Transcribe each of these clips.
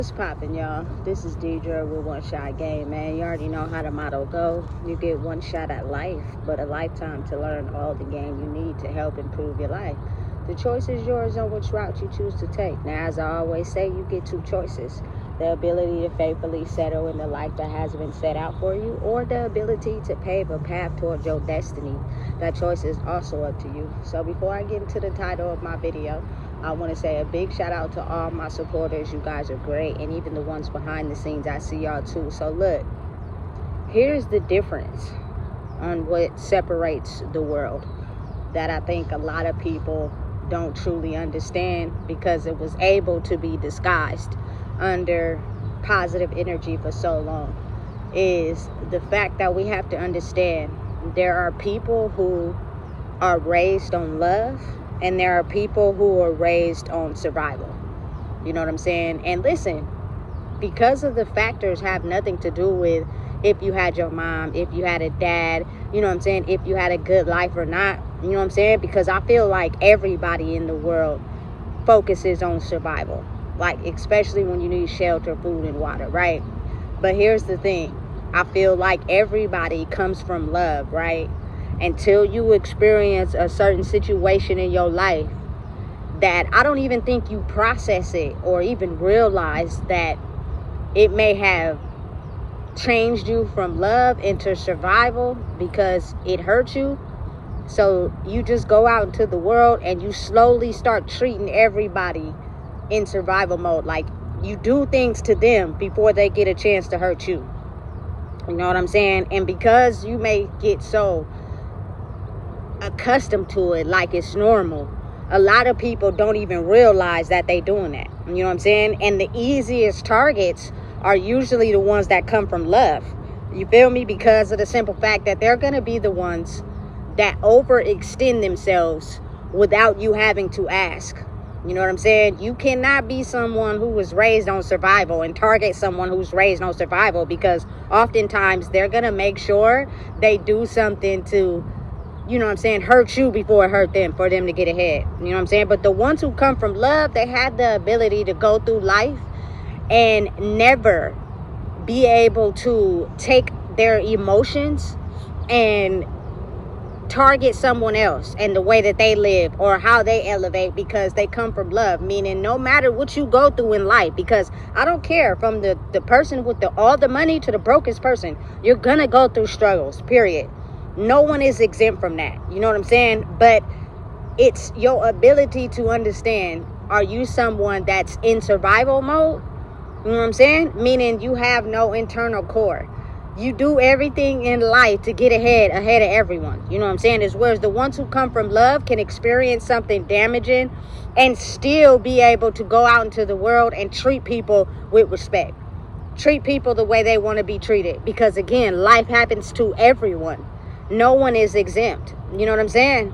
What's poppin', y'all? This is Deidre with One Shot Game, man. You already know how the motto go. You get one shot at life, but a lifetime to learn all the game you need to help improve your life. The choice is yours on which route you choose to take. Now, as I always say, you get two choices. The ability to faithfully settle in the life that has been set out for you, or the ability to pave a path towards your destiny. That choice is also up to you. So before I get into the title of my video, I want to say a big shout out to all my supporters. You guys are great, and even the ones behind the scenes, I see y'all too. So look, here's the difference on what separates the world that I think a lot of people don't truly understand, because it was able to be disguised under positive energy for so long, is the fact that we have to understand there are people who are raised on love, and there are people who are raised on survival. You know what I'm saying? And listen, because of the factors have nothing to do with if you had your mom, if you had a dad, you know what I'm saying, if you had a good life or not, you know what I'm saying? Because I feel like everybody in the world focuses on survival, like especially when you need shelter, food, and water, right? But here's the thing. I feel like everybody comes from love, right? Until you experience a certain situation in your life that I don't even think you process it or even realize that it may have changed you from love into survival because it hurt you. So you just go out into the world and you slowly start treating everybody in survival mode. Like you do things to them before they get a chance to hurt you. You know what I'm saying? And because you may get so accustomed to it like it's normal, a lot of people don't even realize that they doing that. You know what I'm saying? And the easiest targets are usually the ones that come from love. You feel me? Because of the simple fact that they're going to be the ones that overextend themselves without you having to ask. You know what I'm saying? You cannot be someone who was raised on survival and target someone who's raised on survival, because oftentimes they're going to make sure they do something to, you know what I'm saying, hurt you before it hurt them, for them to get ahead. You know what I'm saying? But the ones who come from love, they have the ability to go through life and never be able to take their emotions and target someone else and the way that they live or how they elevate, because they come from love. Meaning no matter what you go through in life, because I don't care, from the person with all the money to the brokest person, you're gonna go through struggles, period. No one is exempt from that. You know what I'm saying? But it's your ability to understand, are you someone that's in survival mode? You know what I'm saying? Meaning you have no internal core. You do everything in life to get ahead of everyone. You know what I'm saying? Is whereas the ones who come from love can experience something damaging and still be able to go out into the world and treat people with respect. Treat people the way they want to be treated. Because again, life happens to everyone. No one is exempt. You know what I'm saying?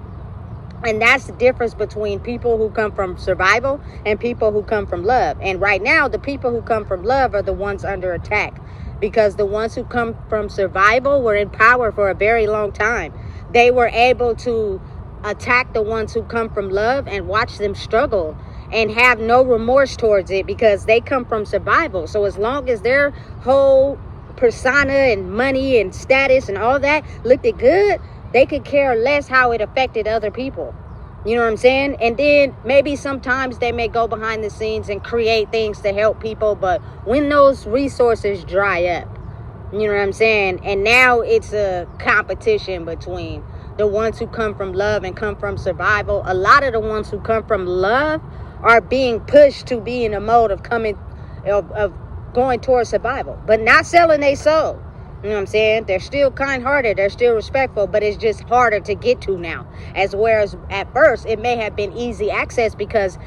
And that's the difference between people who come from survival and people who come from love. And right now, the people who come from love are the ones under attack, because the ones who come from survival were in power for a very long time. They were able to attack the ones who come from love and watch them struggle and have no remorse towards it, because they come from survival. So as long as their whole persona and money and status and all that looked good, they could care less how it affected other people. You know what I'm saying? And then maybe sometimes they may go behind the scenes and create things to help people, but when those resources dry up, you know what I'm saying? And now it's a competition between the ones who come from love and come from survival. A lot of the ones who come from love are being pushed to be in a mode of going towards survival, but not selling their soul. You know what I'm saying? They're still kind-hearted, they're still respectful, but it's just harder to get to now. As whereas at first it may have been easy access, because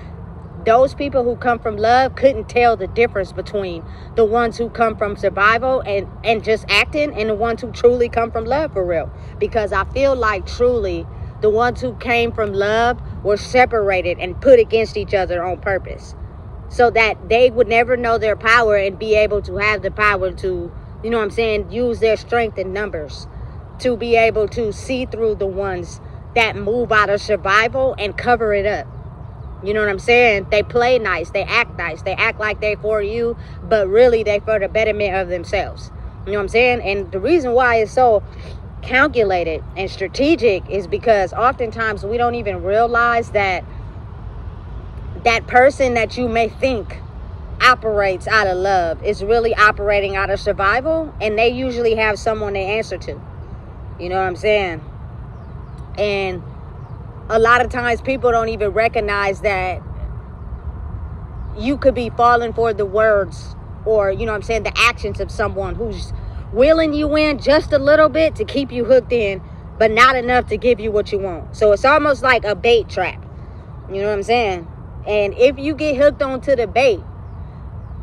those people who come from love couldn't tell the difference between the ones who come from survival and just acting, and the ones who truly come from love for real. Because I feel like truly the ones who came from love were separated and put against each other on purpose, so that they would never know their power and be able to have the power to, you know what I'm saying, use their strength in numbers to be able to see through the ones that move out of survival and cover it up. You know what I'm saying? They play nice. They act nice. They act like they for you, but really they for the betterment of themselves. You know what I'm saying? And the reason why it's so calculated and strategic is because oftentimes we don't even realize that that person that you may think operates out of love is really operating out of survival, and they usually have someone they answer to. You know what I'm saying? And a lot of times people don't even recognize that you could be falling for the words or, you know what I'm saying, the actions of someone who's wheeling you in just a little bit to keep you hooked in, but not enough to give you what you want. So it's almost like a bait trap. You know what I'm saying? And if you get hooked onto the bait,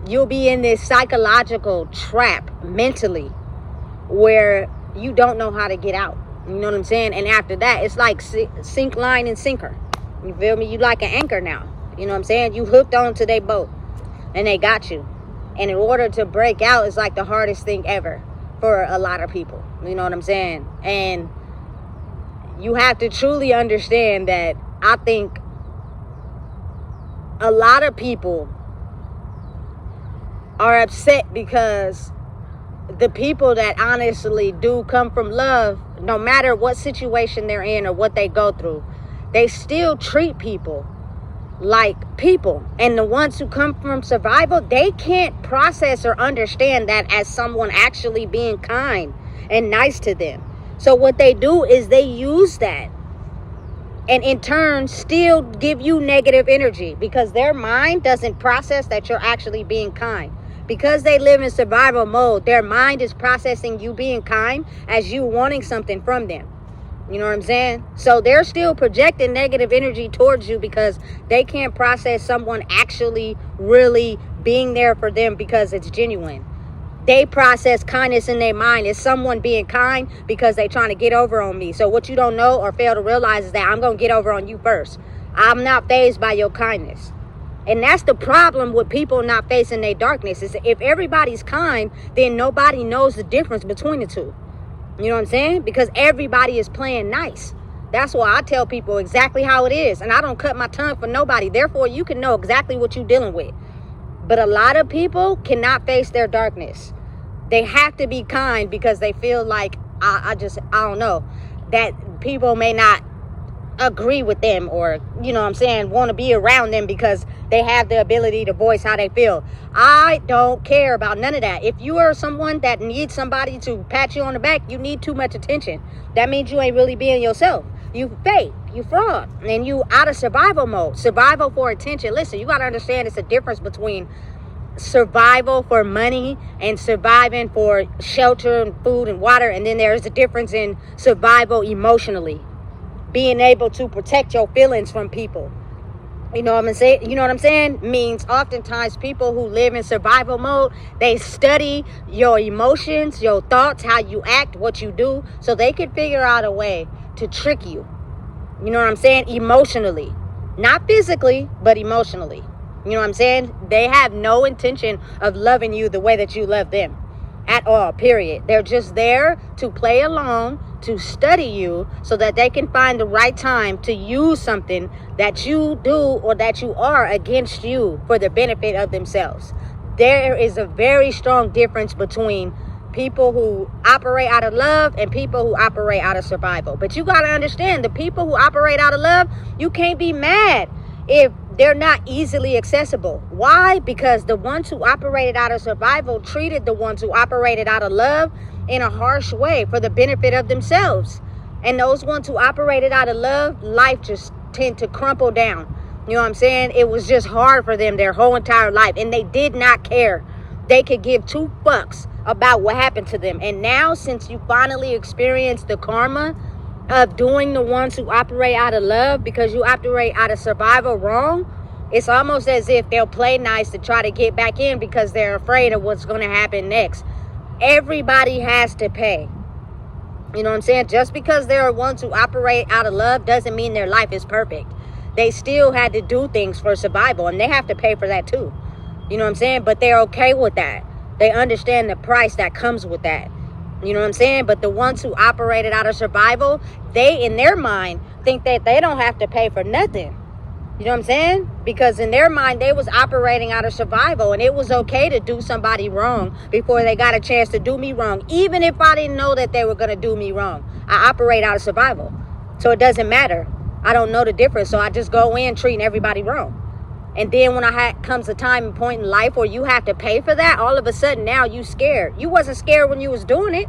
you'll be in this psychological trap mentally where you don't know how to get out. You know what I'm saying? And after that, it's like sink, line, and sinker. You feel me? You like an anchor now. You know what I'm saying? You hooked onto their boat and they got you. And in order to break out, it's like the hardest thing ever for a lot of people. You know what I'm saying? And you have to truly understand that I think a lot of people are upset because the people that honestly do come from love, no matter what situation they're in or what they go through, they still treat people like people. And the ones who come from survival, they can't process or understand that as someone actually being kind and nice to them. So what they do is they use that and in turn still give you negative energy because their mind doesn't process that you're actually being kind. Because they live in survival mode, their mind is processing you being kind as you wanting something from them. You know what I'm saying? So they're still projecting negative energy towards you because they can't process someone actually really being there for them because it's genuine. They process kindness in their mind as someone being kind because they're trying to get over on me. So what you don't know or fail to realize is that I'm going to get over on you first. I'm not fazed by your kindness. And that's the problem with people not facing their darkness, is if everybody's kind, then nobody knows the difference between the two. You know what I'm saying? Because everybody is playing nice. That's why I tell people exactly how it is. And I don't cut my tongue for nobody. Therefore, you can know exactly what you're dealing with. But a lot of people cannot face their darkness. They have to be kind because they feel like, I don't know, that people may not agree with them or, you know what I'm saying, want to be around them because they have the ability to voice how they feel. I don't care about none of that. If you are someone that needs somebody to pat you on the back, you need too much attention. That means you ain't really being yourself. You fake, you fraud, and you out of survival mode. Survival for attention. Listen, you got to understand it's a difference between survival for money and surviving for shelter and food and water. And then there's a difference in survival emotionally. Being able to protect your feelings from people. You know what I'm saying? You know what I'm saying? Means oftentimes people who live in survival mode, they study your emotions, your thoughts, how you act, what you do, so they can figure out a way to trick you. You know what I'm saying? Emotionally. Not physically, but emotionally. You know what I'm saying? They have no intention of loving you the way that you love them. At all, period. They're just there to play along, to study you so that they can find the right time to use something that you do or that you are against you for the benefit of themselves. There is a very strong difference between people who operate out of love and people who operate out of survival. But you got to understand, the people who operate out of love, you can't be mad if they're not easily accessible. Why? Because the ones who operated out of survival treated the ones who operated out of love in a harsh way for the benefit of themselves. And those ones who operated out of love, life just tend to crumple down. You know what I'm saying? It was just hard for them their whole entire life. And they did not care. They could give two fucks about what happened to them. And now, since you finally experienced the karma of doing the ones who operate out of love because you operate out of survival wrong, it's almost as if they'll play nice to try to get back in because they're afraid of what's going to happen next. Everybody has to pay. You know what I'm saying? Just because there are ones who operate out of love doesn't mean their life is perfect. They still had to do things for survival, and they have to pay for that too. You know what I'm saying? But they're okay with that. They understand the price that comes with that. You know what I'm saying? But the ones who operated out of survival, they, in their mind, think that they don't have to pay for nothing. You know what I'm saying? Because in their mind, they was operating out of survival, and it was okay to do somebody wrong before they got a chance to do me wrong. Even if I didn't know that they were going to do me wrong, I operate out of survival. So it doesn't matter. I don't know the difference. So I just go in treating everybody wrong. And then when comes a time and point in life where you have to pay for that, all of a sudden now you scared. You wasn't scared when you was doing it.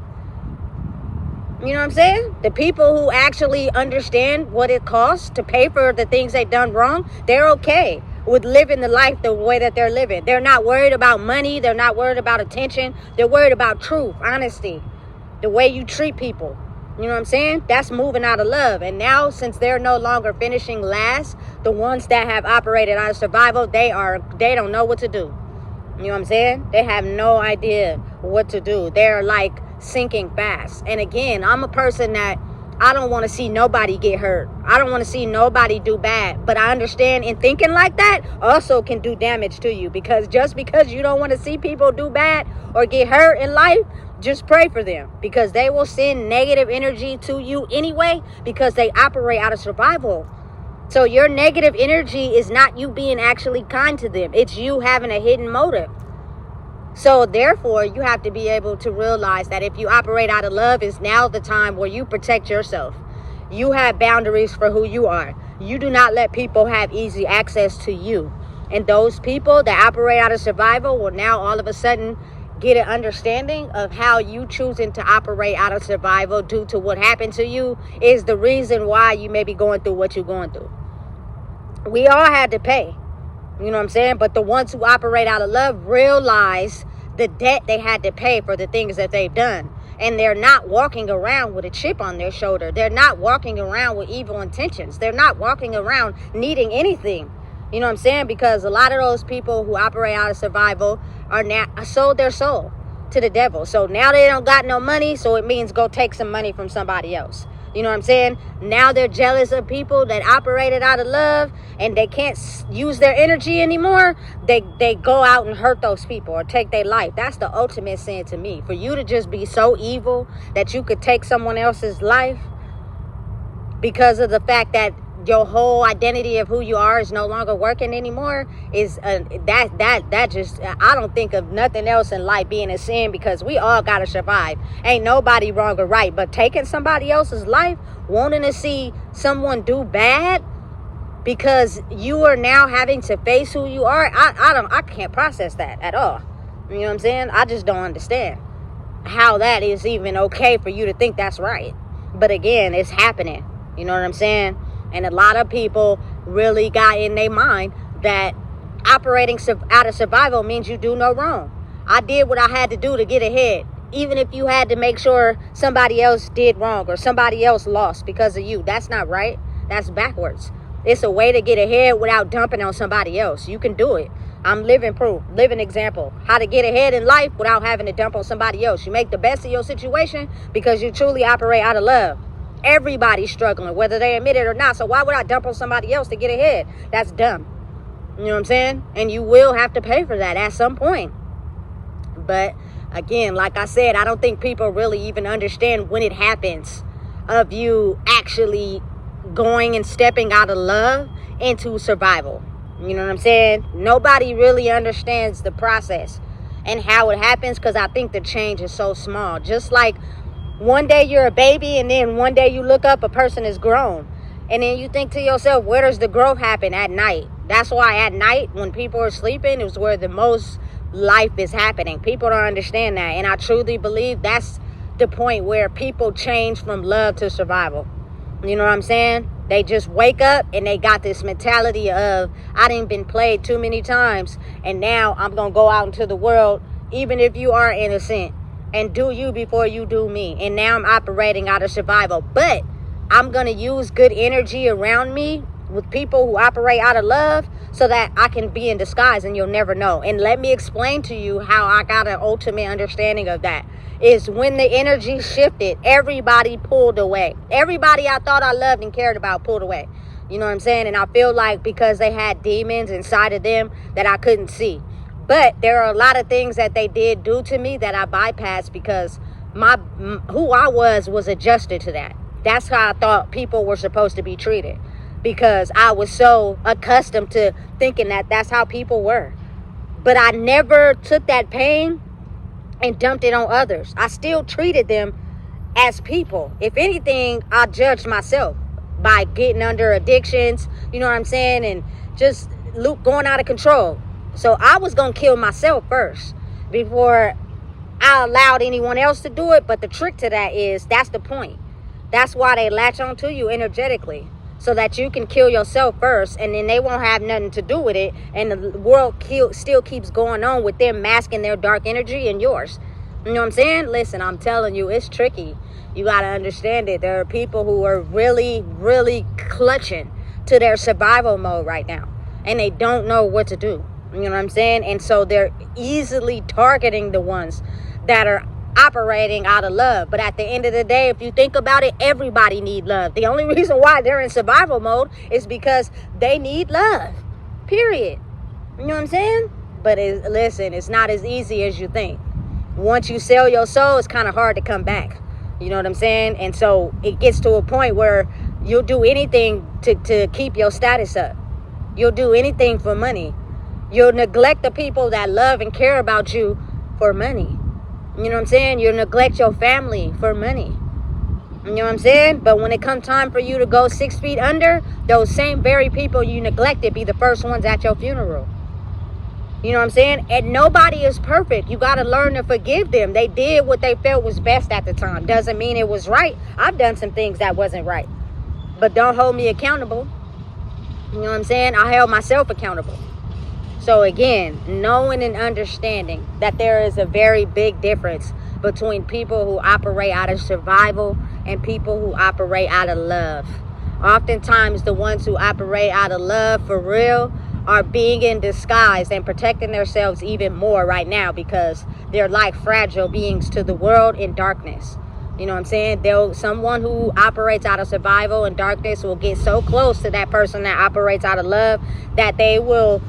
You know what I'm saying? The people who actually understand what it costs to pay for the things they've done wrong, they're okay with living the life the way that they're living. They're not worried about money. They're not worried about attention. They're worried about truth, honesty, the way you treat people. You know what I'm saying? That's moving out of love. And now, since they're no longer finishing last, the ones that have operated out of survival, they don't know what to do. You know what I'm saying? They have no idea what to do. They're like sinking fast. And again, I'm a person that I don't want to see nobody get hurt. I don't want to see nobody do bad. But I understand in thinking like that also can do damage to you, because just because you don't want to see people do bad or get hurt in life, just pray for them, because they will send negative energy to you anyway, because they operate out of survival. So your negative energy is not you being actually kind to them. It's you having a hidden motive. So therefore, you have to be able to realize that if you operate out of love, is now the time where you protect yourself. You have boundaries for who you are. You do not let people have easy access to you. And those people that operate out of survival will now all of a sudden get an understanding of how you choosing to operate out of survival due to what happened to you is the reason why you may be going through what you're going through. We all had to pay. You know what I'm saying? But the ones who operate out of love realize the debt they had to pay for the things that they've done. And they're not walking around with a chip on their shoulder. They're not walking around with evil intentions. They're not walking around needing anything. You know what I'm saying? Because a lot of those people who operate out of survival are now sold their soul to the devil. So now they don't got no money, so it means go take some money from somebody else. You know what I'm saying? Now they're jealous of people that operated out of love and they can't use their energy anymore. They go out and hurt those people or take their life. That's the ultimate sin to me. For you to just be so evil that you could take someone else's life because of the fact that your whole identity of who you are is no longer working anymore is that just, I don't think of nothing else in life being a sin, because we all gotta survive. Ain't nobody wrong or right, but taking somebody else's life, wanting to see someone do bad because you are now having to face who you are, I can't process that at all. You know what I'm saying? I just don't understand how that is even okay for you to think that's right. But again, it's happening. You know what I'm saying? And a lot of people really got in their mind that operating out of survival means you do no wrong. I did what I had to do to get ahead, even if you had to make sure somebody else did wrong or somebody else lost because of you. That's not right. That's backwards. It's a way to get ahead without dumping on somebody else. You can do it. I'm living proof, living example, how to get ahead in life without having to dump on somebody else. You make the best of your situation because you truly operate out of love. Everybody's struggling, whether they admit it or not. So why would I dump on somebody else to get ahead? That's dumb. You know what I'm saying? And you will have to pay for that at some point. But again, like I said, I don't think people really even understand when it happens of you actually going and stepping out of love into survival. You know what I'm saying? Nobody really understands the process and how it happens, because I think the change is so small. Just like one day you're a baby and then one day you look up, a person is grown. And then you think to yourself, where does the growth happen? At night. That's why at night when people are sleeping is where the most life is happening. People don't understand that. And I truly believe that's the point where people change from love to survival. You know what I'm saying? They just wake up and they got this mentality of, I done been played too many times and now I'm going to go out into the world, even if you are innocent, and do you before you do me. And now I'm operating out of survival. But I'm going to use good energy around me with people who operate out of love so that I can be in disguise and you'll never know. And let me explain to you how I got an ultimate understanding of that. Is when the energy shifted, everybody pulled away. Everybody I thought I loved and cared about pulled away. You know what I'm saying? And I feel like because they had demons inside of them that I couldn't see. But there are a lot of things that they did do to me that I bypassed because who I was adjusted to that. That's how I thought people were supposed to be treated. because I was so accustomed to thinking that that's how people were. But I never took that pain and dumped it on others. I still treated them as people. If anything, I judged myself by getting under addictions, you know what I'm saying, and just going out of control. So I was going to kill myself first before I allowed anyone else to do it. But the trick to that is, that's the point. That's why they latch on to you energetically, so that you can kill yourself first, and then they won't have nothing to do with it, and the world still keeps going on with them masking their dark energy and yours. You know what I'm saying? Listen, I'm telling you, it's tricky. You got to understand it. There are people who are really, really clutching to their survival mode right now, and they don't know what to do. You know what I'm saying? And so they're easily targeting the ones that are operating out of love. But at the end of the day, if you think about it, everybody needs love. The only reason why they're in survival mode is because they need love, period. You know what I'm saying? But listen, it's not as easy as you think. Once you sell your soul, it's kind of hard to come back. You know what I'm saying? And so it gets to a point where you'll do anything to keep your status up. You'll do anything for money. You'll neglect the people that love and care about you for money. You know what I'm saying? You'll neglect your family for money. You know what I'm saying? But when it comes time for you to go 6 feet under, those same very people you neglected be the first ones at your funeral. You know what I'm saying? And nobody is perfect. You got to learn to forgive them. They did what they felt was best at the time. Doesn't mean it was right. I've done some things that wasn't right. But don't hold me accountable. You know what I'm saying? I held myself accountable. So again, knowing and understanding that there is a very big difference between people who operate out of survival and people who operate out of love. Oftentimes, the ones who operate out of love for real are being in disguise and protecting themselves even more right now, because they're like fragile beings to the world in darkness. You know what I'm saying? Someone who operates out of survival and darkness will get so close to that person that operates out of love that they will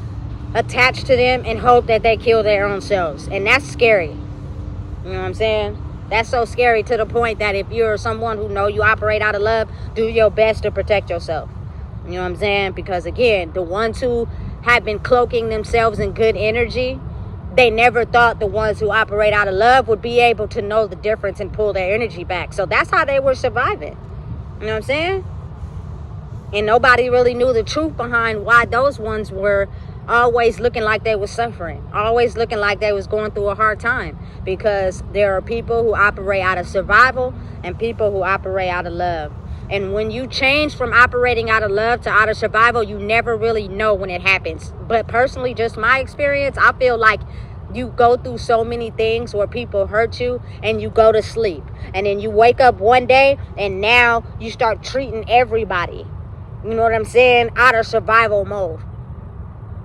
attach to them and hope that they kill their own selves. And that's scary. You know what I'm saying? That's so scary, to the point that if you're someone who know you operate out of love, do your best to protect yourself. You know what I'm saying? Because again, the ones who have been cloaking themselves in good energy, they never thought the ones who operate out of love would be able to know the difference and pull their energy back. So that's how they were surviving. You know what I'm saying? And nobody really knew the truth behind why those ones were always looking like they were suffering, always looking like they was going through a hard time, because there are people who operate out of survival and people who operate out of love. And when you change from operating out of love to out of survival, you never really know when it happens. But personally, just my experience, I feel like you go through so many things where people hurt you and you go to sleep, and then you wake up one day and now you start treating everybody, you know what I'm saying, out of survival mode.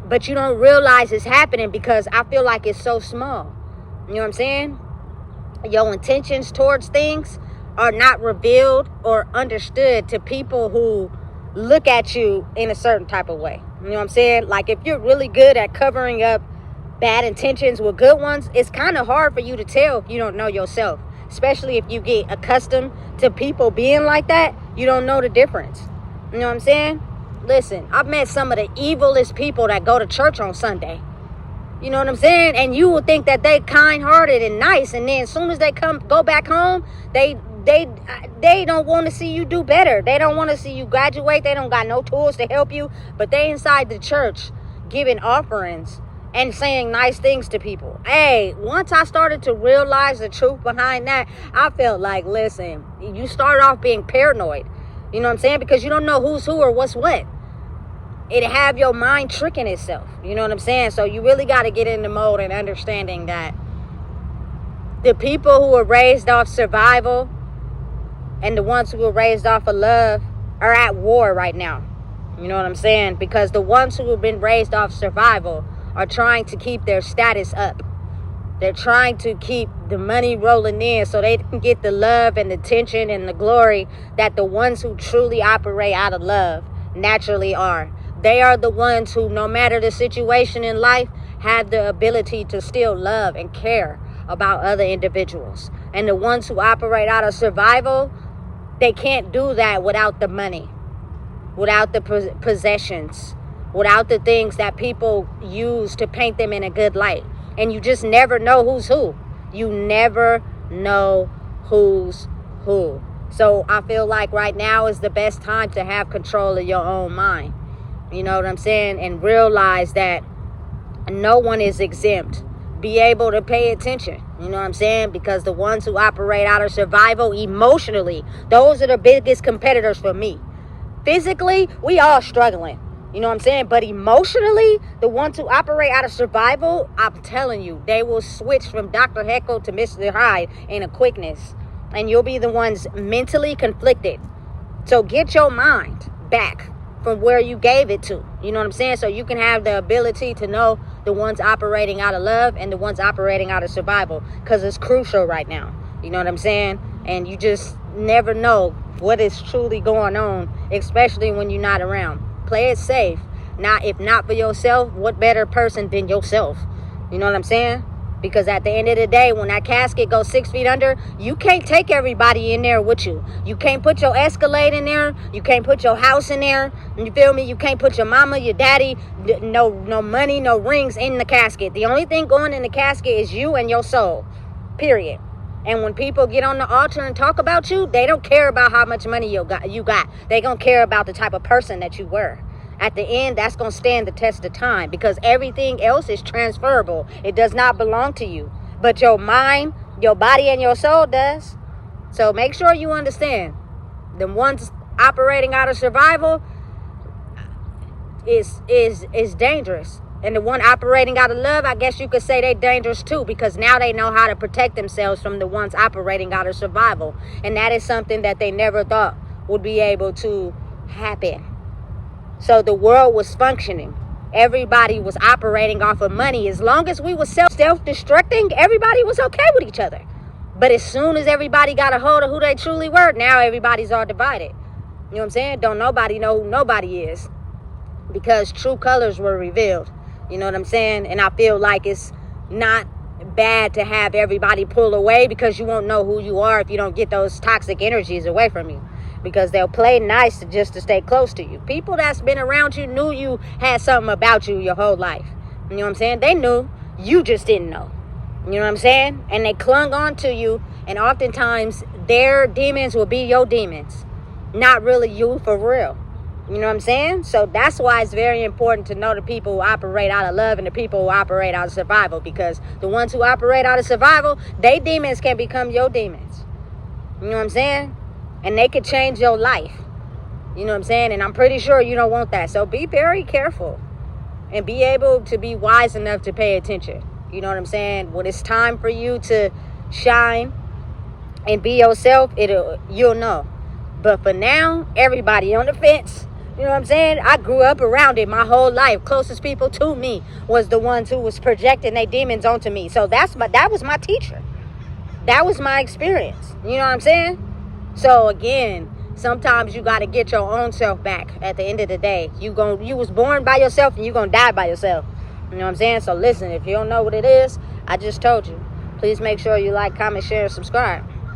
But you don't realize it's happening because I feel like it's so small. You know what I'm saying? Your intentions towards things are not revealed or understood to people who look at you in a certain type of way. You know what I'm saying? Like, if you're really good at covering up bad intentions with good ones, it's kind of hard for you to tell if you don't know yourself. Especially if you get accustomed to people being like that, you don't know the difference. You know what I'm saying? Listen, I've met some of the evilest people that go to church on Sunday. You know what I'm saying? And you will think that they kind-hearted and nice, and then as soon as they go back home, they don't want to see you do better. They don't want to see you graduate. They don't got no tools to help you, but they inside the church giving offerings and saying nice things to people. Hey, once I started to realize the truth behind that, I felt like, listen, you start off being paranoid. You know what I'm saying? Because you don't know who's who or what's what. It have your mind tricking itself. You know what I'm saying? So you really got to get in the mode and understanding that the people who are raised off survival and the ones who are raised off of love are at war right now. You know what I'm saying? Because the ones who have been raised off survival are trying to keep their status up. They're trying to keep the money rolling in so they can get the love and the attention and the glory that the ones who truly operate out of love naturally are. They are the ones who, no matter the situation in life, have the ability to still love and care about other individuals. And the ones who operate out of survival, they can't do that without the money. without the possessions, without the things that people use to paint them in a good light. And you just never know who's who. You never know who's who. So I feel like right now is the best time to have control of your own mind. You know what I'm saying? And realize that no one is exempt. Be able to pay attention. You know what I'm saying? Because the ones who operate out of survival emotionally, those are the biggest competitors for me. Physically, we all struggling. You know what I'm saying? But emotionally, the ones who operate out of survival, I'm telling you, they will switch from Dr. Jekyll to Mr. Hyde in a quickness. And you'll be the ones mentally conflicted. So get your mind back from where you gave it to. You know what I'm saying? So you can have the ability to know the ones operating out of love and the ones operating out of survival. Because it's crucial right now. You know what I'm saying? And you just never know what is truly going on, especially when you're not around. Play it safe. If not for yourself, what better person than yourself? You know what I'm saying? Because at the end of the day, when that casket goes 6 feet under, you can't take everybody in there with you. You can't put your Escalade in there. You can't put your house in there. You feel me? You can't put your mama, your daddy, no money, no rings in the casket. The only thing going in the casket is you and your soul. Period. And when people get on the altar and talk about you, they don't care about how much money you got. They don't care about the type of person that you were. At the end, that's going to stand the test of time because everything else is transferable. It does not belong to you. But your mind, your body, and your soul does. So make sure you understand. The ones operating out of survival is dangerous. And the one operating out of love, I guess you could say they're dangerous too, because now they know how to protect themselves from the ones operating out of survival. And that is something that they never thought would be able to happen. So the world was functioning. Everybody was operating off of money. As long as we were self-destructing, everybody was okay with each other. But as soon as everybody got a hold of who they truly were, now everybody's all divided. You know what I'm saying? Don't nobody know who nobody is. Because true colors were revealed. You know what I'm saying? And I feel like it's not bad to have everybody pull away because you won't know who you are if you don't get those toxic energies away from you. Because they'll play nice just to stay close to you. People that's been around you knew you had something about you your whole life. You know what I'm saying? They knew. You just didn't know. You know what I'm saying? And they clung on to you. And oftentimes their demons will be your demons. Not really you for real. You know what I'm saying? So that's why it's very important to know the people who operate out of love and the people who operate out of survival. Because the ones who operate out of survival, they demons can become your demons. You know what I'm saying? And they could change your life. You know what I'm saying? And I'm pretty sure you don't want that. So be very careful. And be able to be wise enough to pay attention. You know what I'm saying? When it's time for you to shine and be yourself, you'll know. But for now, everybody on the fence. You know what I'm saying? I grew up around it my whole life. Closest people to me was the ones who was projecting their demons onto me. So that was my teacher. That was my experience. You know what I'm saying? So again, sometimes you got to get your own self back at the end of the day. You was born by yourself and you're going to die by yourself. You know what I'm saying? So listen, if you don't know what it is, I just told you. Please make sure you like, comment, share, and subscribe.